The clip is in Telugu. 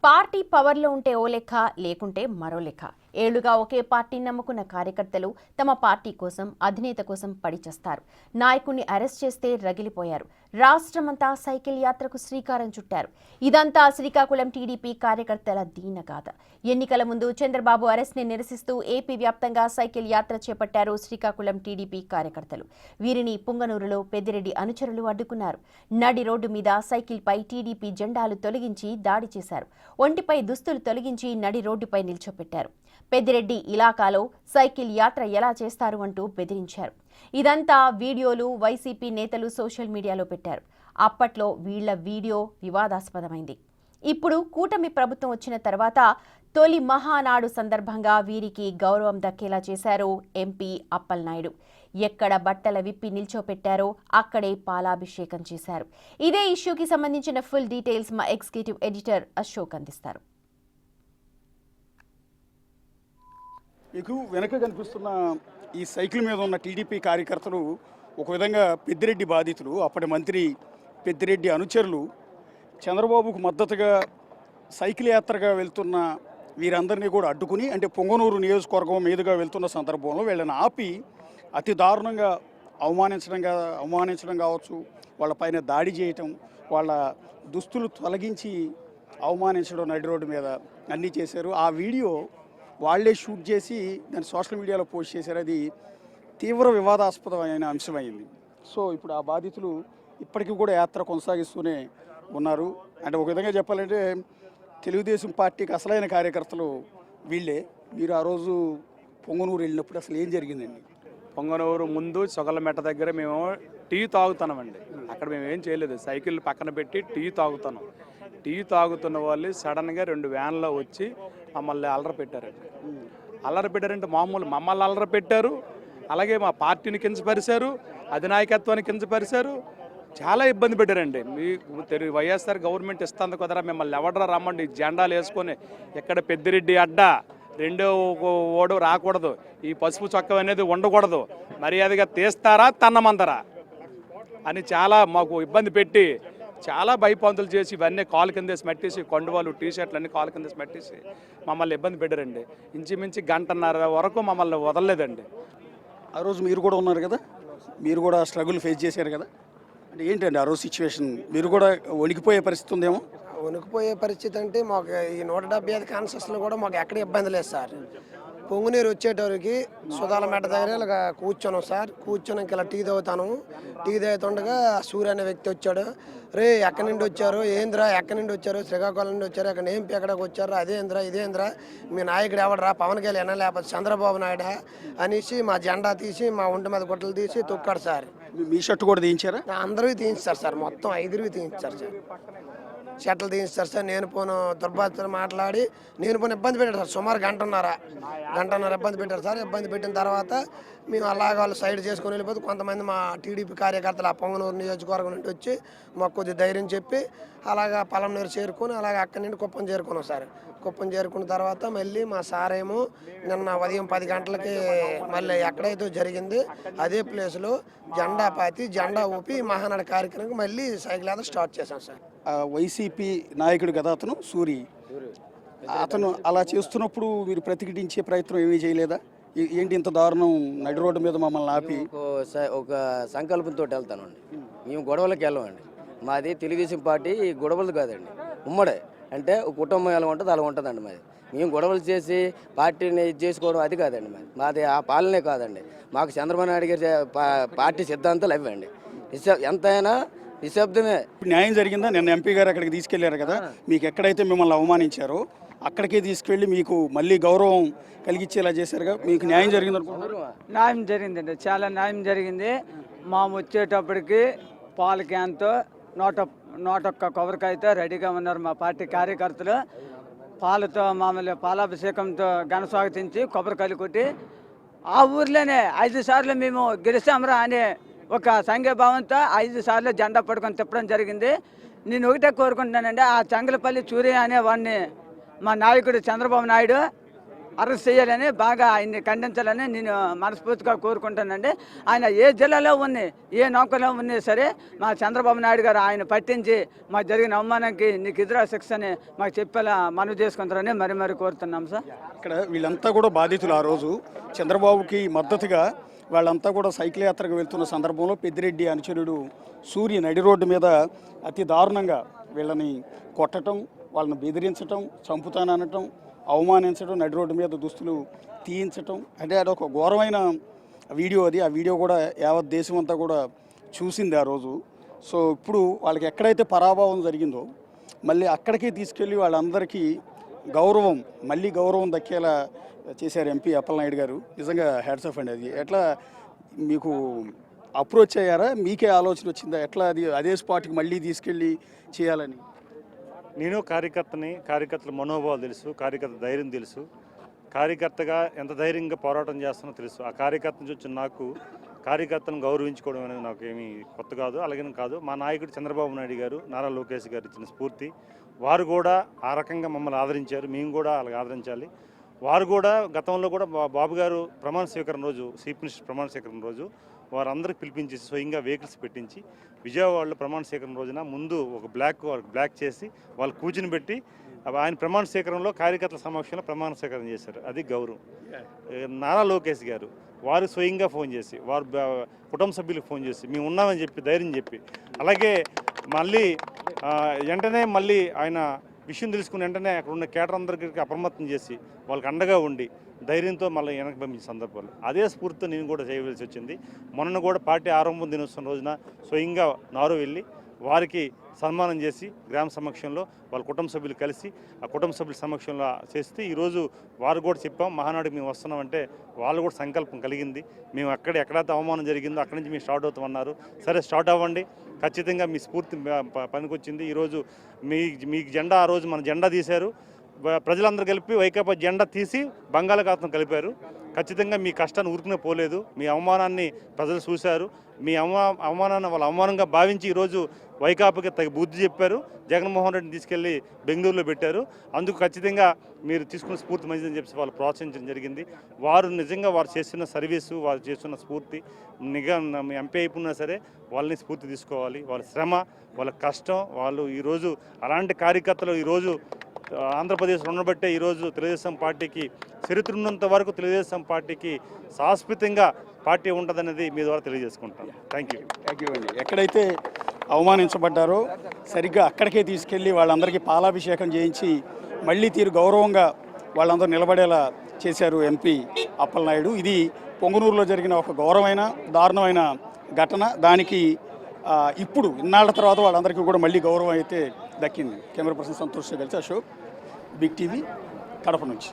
పార్టీ పవర్లో ఉంటే ఓ లెక్క, లేకుంటే మరో లెక్క. ఏళ్లుగా ఒకే పార్టీ నమ్ముకున్న కార్యకర్తలు తమ పార్టీ కోసం, అధినేత కోసం పడిచేస్తారు. నాయకుడిని అరెస్ట్ చేస్తే రగిలిపోయారు. రాష్ట్రమంతా సైకిల్ యాత్రకు శ్రీకారం చుట్టారు. ఇదంతా శ్రీకాకుళం టీడీపీ కార్యకర్తల దీనగాథ. ఎన్నికల ముందు చంద్రబాబు అరెస్ట్ ని నిరసిస్తూ ఏపీ వ్యాప్తంగా సైకిల్ యాత్ర చేపట్టారు శ్రీకాకుళం టీడీపీ కార్యకర్తలు. వీరిని పుంగనూరులో పెద్దిరెడ్డి అనుచరులు అడ్డుకున్నారు. నడి రోడ్డు మీద సైకిల్ పై టీడీపీ జెండాలు తొలగించి దాడి చేశారు. ఒంటిపై దుస్తులు తొలగించి నడి రోడ్డుపై నిల్చోపెట్టారు. పెద్దిరెడ్డి ఇలాకాలో సైకిల్ యాత్ర ఎలా చేస్తారు అంటూ బెదిరించారు. ఇదంతా వీడియోలు వైసీపీ నేతలు సోషల్ మీడియాలో పెట్టారు. అప్పట్లో వీళ్ల వీడియో వివాదాస్పదమైంది. ఇప్పుడు కూటమి ప్రభుత్వం వచ్చిన తర్వాత తొలి మహానాడు సందర్భంగా వీరికి గౌరవం దక్కేలా చేశారు ఎంపీ అప్పలనాయుడు. ఎక్కడ బట్టల విప్పి నిల్చోపెట్టారో అక్కడే పాలాభిషేకం చేశారు. ఇదే ఇష్యూకి సంబంధించిన ఫుల్ డీటెయిల్స్ మా ఎగ్జిక్యూటివ్ ఎడిటర్ అశోక్ అందిస్తారు. మీకు వెనక కనిపిస్తున్న ఈ సైకిల్ మీద ఉన్న టీడీపీ కార్యకర్తలు ఒక విధంగా పెద్దిరెడ్డి బాధితులు. అప్పటి మంత్రి పెద్దిరెడ్డి అనుచరులు చంద్రబాబుకు మద్దతుగా సైకిల్ యాత్రగా వెళ్తున్న వీరందరినీ కూడా అడ్డుకుని, అంటే పొంగనూరు నియోజకవర్గం మీదుగా వెళ్తున్న సందర్భంలో వీళ్ళని ఆపి అతి దారుణంగా అవమానించడం కావచ్చు, వాళ్ళపైన దాడి చేయటం, వాళ్ళ దుస్తులు తొలగించి అవమానించడం, నడి రోడ్డు మీద అన్నీ చేశారు. ఆ వీడియో వాళ్లే షూట్ చేసి దాన్ని సోషల్ మీడియాలో పోస్ట్ చేశారు. అది తీవ్ర వివాదాస్పదమైన అంశమైంది. సో ఇప్పుడు ఆ బాధితులు ఇప్పటికీ కూడా యాత్ర కొనసాగిస్తూనే ఉన్నారు. అంటే ఒక విధంగా చెప్పాలంటే తెలుగుదేశం పార్టీకి అసలైన కార్యకర్తలు వీళ్ళే. మీరు ఆ రోజు పొంగనూరు వెళ్ళినప్పుడు అసలు ఏం జరిగిందండి? పొంగనూరు ముందు సొగలమెట్ట దగ్గర మేము టీ తాగుతున్నామండి. అక్కడ మేము ఏం చేయలేదు, సైకిల్ పక్కన పెట్టి టీ తాగుతున్నాం. టీ తాగుతున్న వాళ్ళు సడన్గా 2 వ్యాన్లో వచ్చి మమ్మల్ని అల్లరి పెట్టారండి. అల్లరి పెట్టారంటే మామూలు మమ్మల్ని అల్లరి పెట్టారు, అలాగే మా పార్టీని కించపరిచారు, అధినాయకత్వాన్ని కించపరిచారు, చాలా ఇబ్బంది పెట్టారండి. మీకు వైఎస్ఆర్ గవర్నమెంట్ ఇస్తుంది కదరా, మిమ్మల్ని ఎవడరా రమ్మండి, జెండాలు వేసుకొని ఎక్కడ పెద్దిరెడ్డి అడ్డా రెండో ఓడు రాకూడదు, ఈ పసుపు చొక్క అనేది ఉండకూడదు, మర్యాదగా తీస్తారా తన్నమందరా అని చాలా మాకు ఇబ్బంది పెట్టి చాలా భయపంతులు చేసి ఇవన్నీ కాలు కిందేసి మట్టేసి కొండవాళ్ళు టీషర్ట్లు అన్నీ కాలు కిందేసి మట్టేసి మమ్మల్ని ఇబ్బంది పెట్టారండి. ఇంచుమించి 1:30 వరకు మమ్మల్ని వదలలేదండి. ఆ రోజు మీరు కూడా ఉన్నారు కదా, మీరు కూడా స్ట్రగుల్ ఫేస్ చేశారు కదా, అంటే ఏంటండి ఆ రోజు సిచ్యువేషన్? మీరు కూడా వణికిపోయే పరిస్థితి ఉందేమో? వణికిపోయే పరిస్థితి అంటే మాకు ఈ 175 కాన్సెస్లో కూడా మాకు ఎక్కడ ఇబ్బంది లేదు సార్. పొంగునీరు వచ్చేటోరికి సుధాలమెట్ట దగ్గర ఇలా కూర్చున్నాం సార్. కూర్చొని ఇలా టీ తాగుతాను. టీ తాగుతుండగా సూర్య అనే వ్యక్తి వచ్చాడు. రే ఎక్కడి నుండి వచ్చారు, ఏంద్రా ఎక్కడి నుండి వచ్చారు, శ్రీకాకుళం నుండి వచ్చారు, అక్కడ ఏం ఎక్కడికి వచ్చారు, అదేంద్రా ఇదేంద్రా, మీ నాయకుడు ఎవడరా, పవన్ కళ్యాణ్ లేకపోతే చంద్రబాబు నాయుడు అనేసి మా జెండా తీసి మా ఒంటి మీద గుట్టలు తీసి తొక్కాడు సార్. మీ షర్ట్ కూడా తీయించారా? అందరూ తీయించారు సార్, మొత్తం 5 తీయించారు సార్. షర్ట్లు తీయించారు సార్. నేను పోను దుర్భాషలు మాట్లాడి నేను పోను ఇబ్బంది పెట్టారు సార్. సుమారు గంటన్నర ఇబ్బంది పెట్టారు సార్. ఇబ్బంది పెట్టిన తర్వాత మేము అలాగ వాళ్ళు సైడ్ చేసుకొని వెళ్ళిపోతే కొంతమంది మా టీడీపీ కార్యకర్తలు ఆ పొంగనూరు నియోజకవర్గం నుండి వచ్చి మాకు కొద్దిగా ధైర్యం చెప్పి అలాగా పలంనేరు చేరుకొని అలాగే అక్కడి నుండి కుప్పం చేరుకున్నాం సార్. కుప్పం చేరుకున్న తర్వాత మళ్ళీ మా సార్ ఏమో నిన్న ఉదయం 10 గంటలకి మళ్ళీ ఎక్కడైతే జరిగింది అదే ప్లేస్లో జెండా పాతి జెండా ఊపి మహానాడు కార్యక్రమం మళ్ళీ సైకిల్ యాత్ర స్టార్ట్ చేశాం సార్. వైసీపీ నాయకుడు కదా అతను సూరి, అతను అలా చేస్తున్నప్పుడు మీరు ప్రతిఘటించే ప్రయత్నం ఏమీ చేయలేదా? ఏంటి ఇంత దారుణం, నడి రోడ్డు మీద మమ్మల్ని ఆపి? ఒక సంకల్పంతో వెళ్తానండి. మేము గొడవలకు వెళ్ళమండి. మాది తెలుగుదేశం పార్టీ గొడవలు కాదండి, ఉమ్మడే. అంటే కుటుంబం ఎలా ఉంటుంది అలా ఉంటుందండి. మాది మేము గొడవలు చేసి పార్టీని చేసుకోవడం అది కాదండి. మాది ఆ పాలనే కాదండి. మాకు చంద్రబాబు నాయుడు గారి పార్టీ సిద్ధాంతాలు ఇవ్వండి. ఎంతైనా నిశ్శబ్దమే. న్యాయం జరిగిందా? నిన్న ఎంపీ గారు అక్కడికి తీసుకెళ్లారు కదా, మీకు ఎక్కడైతే మిమ్మల్ని అవమానించారో అక్కడికే తీసుకెళ్ళి మీకు మళ్ళీ గౌరవం కలిగించేలా చేశారుగా, మీకు న్యాయం జరిగింది అనుకుంటున్నారు? న్యాయం జరిగిందండి, చాలా న్యాయం జరిగింది. మా వచ్చేటప్పటికి పాల క్యాన్తో 101 కొబ్బరికాయతో రెడీగా ఉన్నారు మా పార్టీ కార్యకర్తలు. పాలతో మామూలు పాలాభిషేకంతో ఘనస్వాగతించి కొబ్బరికాయలు కొట్టి ఆ ఊర్లోనే 5 సార్లు మేము గెలిస్తామరా అనే ఒక సంఘీభావంతో 5 సార్లు జెండా పట్టుకొని తిప్పడం జరిగింది. నేను ఒకటే కోరుకుంటున్నానండి, ఆ చంగలపల్లి సూర్య అనే వాడిని మా నాయకుడు చంద్రబాబు నాయుడు అరెస్ట్ చేయాలని బాగా ఆయన్ని ఖండించాలని నేను మనస్ఫూర్తిగా కోరుకుంటానండి. ఆయన ఏ జిల్లాలో ఉన్ని ఏ నౌకలో ఉన్నా సరే మా చంద్రబాబు నాయుడు గారు ఆయన పట్టించి మాకు జరిగిన అవమానానికి నీకు ఎదురా శిక్ష అని మాకు చెప్పేలా మనవి చేసుకుంటారని మరి కోరుతున్నాం సార్. ఇక్కడ వీళ్ళంతా కూడా బాధితులు. ఆ రోజు చంద్రబాబుకి మద్దతుగా వాళ్ళంతా కూడా సైకిల్ యాత్రకు వెళ్తున్న సందర్భంలో పెద్దిరెడ్డి అనుచరుడు సూర్య నడి రోడ్డు మీద అతి దారుణంగా వీళ్ళని కొట్టడం, వాళ్ళని బెదిరించటం, చంపుతాననటం, అవమానించడం, నడి రోడ్డు మీద దుస్తులు తీయించటం, అంటే అదొక ఘోరమైన వీడియో అది. ఆ వీడియో కూడా యావత్ దేశం అంతా కూడా చూసింది ఆ రోజు. సో ఇప్పుడు వాళ్ళకి ఎక్కడైతే పరాభవం జరిగిందో మళ్ళీ అక్కడికి తీసుకెళ్ళి వాళ్ళందరికీ మళ్ళీ గౌరవం దక్కేలా చేశారు ఎంపీ అప్పలనాయుడు గారు. నిజంగా హ్యాట్స్ ఆఫ్ అండి. అది ఎట్లా మీకు అప్రోచ్ అయ్యారా, మీకే ఆలోచన వచ్చిందా ఎట్లా అది అదే స్పాట్కి మళ్ళీ తీసుకెళ్ళి చేయాలని? నేను కార్యకర్తల మనోభావాలు తెలుసు, కార్యకర్త ధైర్యం తెలుసు, కార్యకర్తగా ఎంత ధైర్యంగా పోరాటం చేస్తానో తెలుసు. ఆ కార్యకర్తను చూసి నాకు కార్యకర్తను గౌరవించుకోవడం అనేది నాకు ఏమీ కొత్త కాదు, అలాగని కాదు. మా నాయకుడు చంద్రబాబు నాయుడు గారు, నారా లోకేష్ గారు ఇచ్చిన స్ఫూర్తి. వారు కూడా ఆ రకంగా మమ్మల్ని ఆదరించారు, మేము కూడా అలాగే ఆదరించాలి. వారు కూడా గతంలో కూడా బాబు గారు ప్రమాణ స్వీకరణ రోజు, చీఫ్ మినిస్టర్ ప్రమాణ స్వీకరణ రోజు వారందరికీ పిలిపించేసి స్వయంగా వెహికల్స్ పెట్టించి విజయవాడలో ప్రమాణ స్వీకరణ రోజున ముందు ఒక బ్లాక్ చేసి వాళ్ళు కూర్చుని పెట్టి ఆయన ప్రమాణ స్వీకరణలో కార్యకర్తల సమక్షంలో ప్రమాణ స్వీకరణ చేశారు. అది గౌరవం. నారా లోకేష్ గారు వారు స్వయంగా ఫోన్ చేసి, వారు కుటుంబ సభ్యులకు ఫోన్ చేసి మేము ఉన్నామని చెప్పి ధైర్యం చెప్పి, అలాగే మళ్ళీ వెంటనే మళ్ళీ ఆయన విషయం తెలుసుకుని వెంటనే అక్కడ ఉన్న కేటర్ అందరికీ అప్రమత్తం చేసి వాళ్ళకి అండగా ఉండి ధైర్యంతో మళ్ళీ వెనక్కి పంపించిన సందర్భాలు. అదే స్ఫూర్తితో నేను కూడా చేయవలసి వచ్చింది. మొన్న కూడా పార్టీ ఆరంభం దినోత్సవం రోజున స్వయంగా నారు వెళ్ళి వారికి సన్మానం చేసి గ్రామ సమక్షంలో వాళ్ళ కుటుంబ సభ్యులు కలిసి ఆ కుటుంబ సభ్యుల సమక్షంలో చేస్తే ఈరోజు వారు కూడా చెప్పాం మహానాడుకి మేము వస్తున్నామంటే వాళ్ళు కూడా సంకల్పం కలిగింది. మేము ఎక్కడైతే అవమానం జరిగిందో అక్కడి నుంచి మేము స్టార్ట్ అవుతామన్నారు. సరే స్టార్ట్ అవ్వండి, ఖచ్చితంగా మీ స్ఫూర్తి పనికొచ్చింది. ఈరోజు మీకు జెండా ఆ రోజు మన జెండా తీశారు, ప్రజలందరూ కలిపి వైకాపా జెండా తీసి బంగాళాఖాతం కలిపారు. ఖచ్చితంగా మీ కష్టాన్ని ఊరుకునే పోలేదు. మీ అవమానాన్ని ప్రజలు చూశారు. మీ అవమానాన్ని వాళ్ళు అవమానంగా భావించి ఈరోజు వైకాపాకి తగ్గ బుద్ధి చెప్పారు. జగన్మోహన్ రెడ్డిని తీసుకెళ్లి బెంగళూరులో పెట్టారు. అందుకు ఖచ్చితంగా మీరు తీసుకున్న స్ఫూర్తి మంచిదని చెప్పి వాళ్ళు ప్రోత్సహించడం జరిగింది. వారు నిజంగా వారు చేస్తున్న సర్వీసు, వారు చేస్తున్న స్ఫూర్తి ఎంపీ అయిపోయినా సరే వాళ్ళని స్ఫూర్తి తీసుకోవాలి. వాళ్ళ శ్రమ, వాళ్ళ కష్టం, వాళ్ళు ఈరోజు అలాంటి కార్యకర్తలు ఈరోజు ఆంధ్రప్రదేశ్లో ఉండబట్టే ఈరోజు తెలుగుదేశం పార్టీకి చరిత్ర ఉన్నంత వరకు తెలుగుదేశం పార్టీకి శాశ్వతంగా పార్టీ ఉంటుందనేది మీ ద్వారా తెలియజేసుకుంటాను. థ్యాంక్ యూ అండి. ఎక్కడైతే అవమానించబడ్డారో సరిగ్గా అక్కడికే తీసుకెళ్ళి వాళ్ళందరికీ పాలాభిషేకం చేయించి మళ్ళీ గౌరవంగా వాళ్ళందరూ నిలబడేలా చేశారు ఎంపీ అప్పలనాయుడు. ఇది పొంగనూరులో జరిగిన ఒక ఘోరమైన దారుణమైన ఘటన. దానికి ఇప్పుడు ఇన్నాళ్ల తర్వాత వాళ్ళందరికీ కూడా మళ్ళీ గౌరవం అయితే దక్కింది. కెమెరా పర్సన్ సంతోష్ కలిసి అశోక్, బిగ్ టీవీ, కడప నుంచి.